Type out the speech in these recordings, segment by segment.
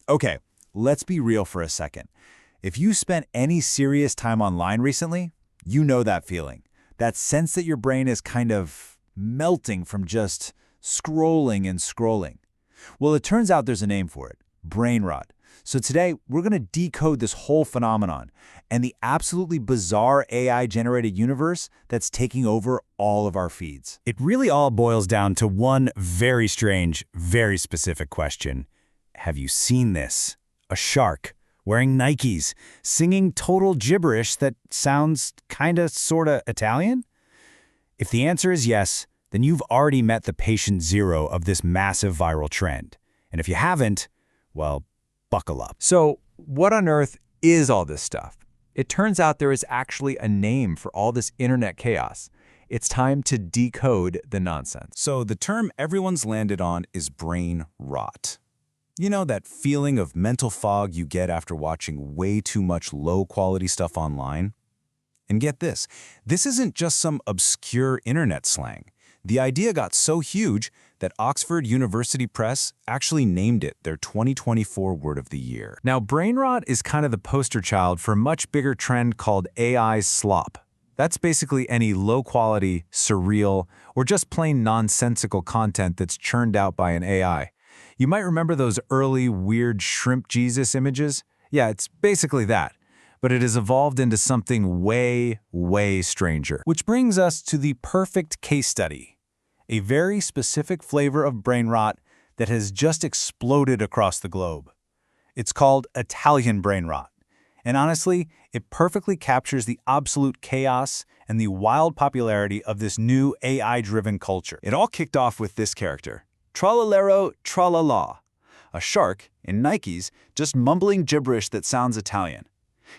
Okay, let's be real for a second. If you spent any serious time online recently, you know that feeling. That sense that your brain is kind of melting from just scrolling and scrolling. Well, it turns out there's a name for it, brain rot. So today, we're going to decode this whole phenomenon and the absolutely bizarre AI-generated universe that's taking over all of our feeds. It really all boils down to one very strange, very specific question. Have you seen this? A shark wearing Nikes, singing total gibberish that sounds kinda sorta Italian? If the answer is yes, then you've already met the patient zero of this massive viral trend. And if you haven't, well, buckle up. So, what on earth is all this stuff? It turns out there is actually a name for all this internet chaos. It's time to decode the nonsense. So the term everyone's landed on is brain rot. You know, that feeling of mental fog you get after watching way too much low-quality stuff online? And get this isn't just some obscure internet slang. The idea got so huge that Oxford University Press actually named it their 2024 Word of the Year. Now, brain rot is kind of the poster child for a much bigger trend called AI slop. That's basically any low-quality, surreal, or just plain nonsensical content that's churned out by an AI. You might remember those early, weird shrimp Jesus images? Yeah, it's basically that. But it has evolved into something way, way stranger. Which brings us to the perfect case study. A very specific flavor of brain rot that has just exploded across the globe. It's called Italian brain rot. And honestly, it perfectly captures the absolute chaos and the wild popularity of this new AI-driven culture. It all kicked off with this character, Tralalero Tralala, a shark in Nikes just mumbling gibberish that sounds Italian.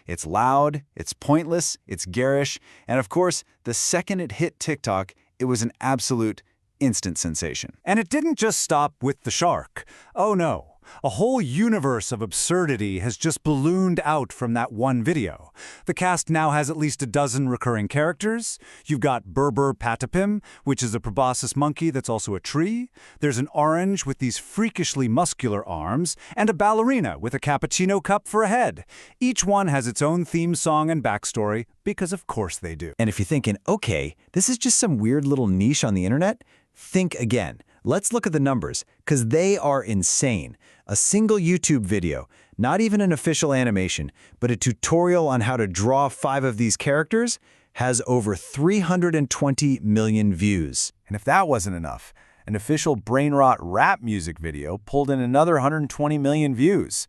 It's loud, it's pointless, it's garish, and of course, the second it hit TikTok, it was an absolute instant sensation. And it didn't just stop with the shark. Oh no. A whole universe of absurdity has just ballooned out from that one video. The cast now has at least a dozen recurring characters. You've got Berber Patapim, which is a proboscis monkey that's also a tree. There's an orange with these freakishly muscular arms, and a ballerina with a cappuccino cup for a head. Each one has its own theme song and backstory, because of course they do. And if you're thinking, okay, this is just some weird little niche on the internet, think again. Let's look at the numbers, because they are insane. A single YouTube video, not even an official animation, but a tutorial on how to draw 5 of these characters, has over 320 million views. And if that wasn't enough, an official brain rot rap music video pulled in another 120 million views.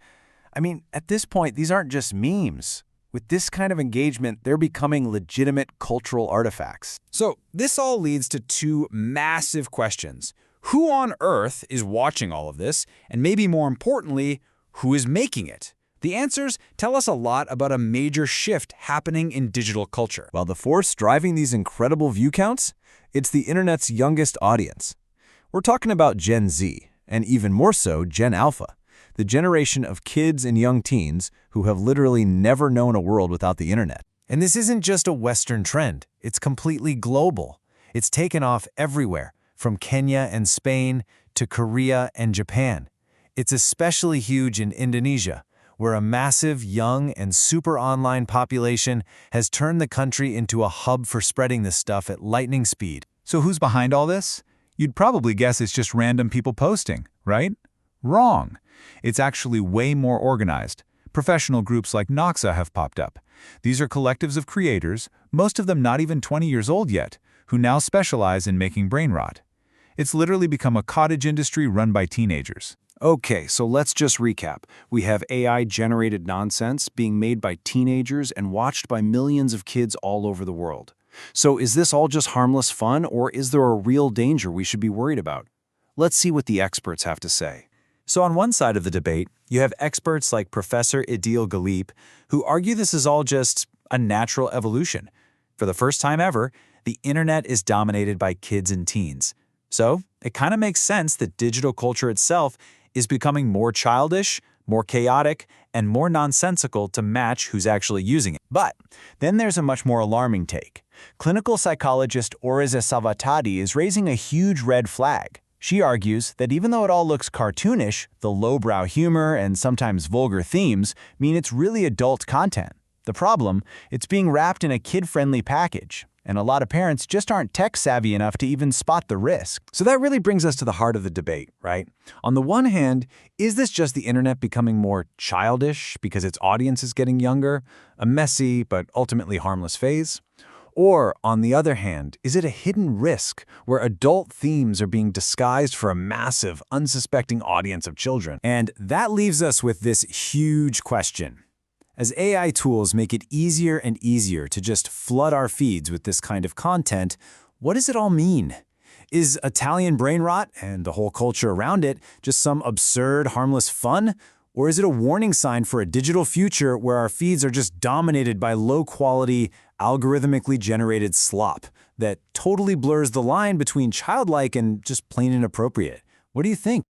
I mean, at this point, these aren't just memes. With this kind of engagement, they're becoming legitimate cultural artifacts. So this all leads to 2 massive questions. Who on earth is watching all of this? And maybe more importantly, who is making it? The answers tell us a lot about a major shift happening in digital culture. Well, the force driving these incredible view counts? It's the internet's youngest audience. We're talking about Gen Z, and even more so, Gen Alpha, the generation of kids and young teens who have literally never known a world without the internet. And this isn't just a Western trend. It's completely global. It's taken off everywhere, from Kenya and Spain to Korea and Japan. It's especially huge in Indonesia, where a massive, young, and super online population has turned the country into a hub for spreading this stuff at lightning speed. So who's behind all this? You'd probably guess it's just random people posting, right? Wrong. It's actually way more organized. Professional groups like Noxa have popped up. These are collectives of creators, most of them not even 20 years old yet, who now specialize in making brain rot. It's literally become a cottage industry run by teenagers. Okay, so let's just recap. We have AI-generated nonsense being made by teenagers and watched by millions of kids all over the world. So is this all just harmless fun, or is there a real danger we should be worried about? Let's see what the experts have to say. So on one side of the debate, you have experts like Professor Idil Galip, who argue this is all just a natural evolution. For the first time ever, the internet is dominated by kids and teens. So it kind of makes sense that digital culture itself is becoming more childish, more chaotic, and more nonsensical to match who's actually using it. But then there's a much more alarming take. Clinical psychologist Oriza Salvatati is raising a huge red flag. She argues that even though it all looks cartoonish, the lowbrow humor and sometimes vulgar themes mean it's really adult content. The problem, it's being wrapped in a kid-friendly package, and a lot of parents just aren't tech-savvy enough to even spot the risk. So that really brings us to the heart of the debate, right? On the one hand, is this just the internet becoming more childish because its audience is getting younger, a messy but ultimately harmless phase? Or, on the other hand, is it a hidden risk where adult themes are being disguised for a massive, unsuspecting audience of children? And that leaves us with this huge question. As AI tools make it easier and easier to just flood our feeds with this kind of content, what does it all mean? Is Italian brain rot and the whole culture around it just some absurd, harmless fun? Or is it a warning sign for a digital future where our feeds are just dominated by low-quality, algorithmically generated slop that totally blurs the line between childlike and just plain inappropriate? What do you think?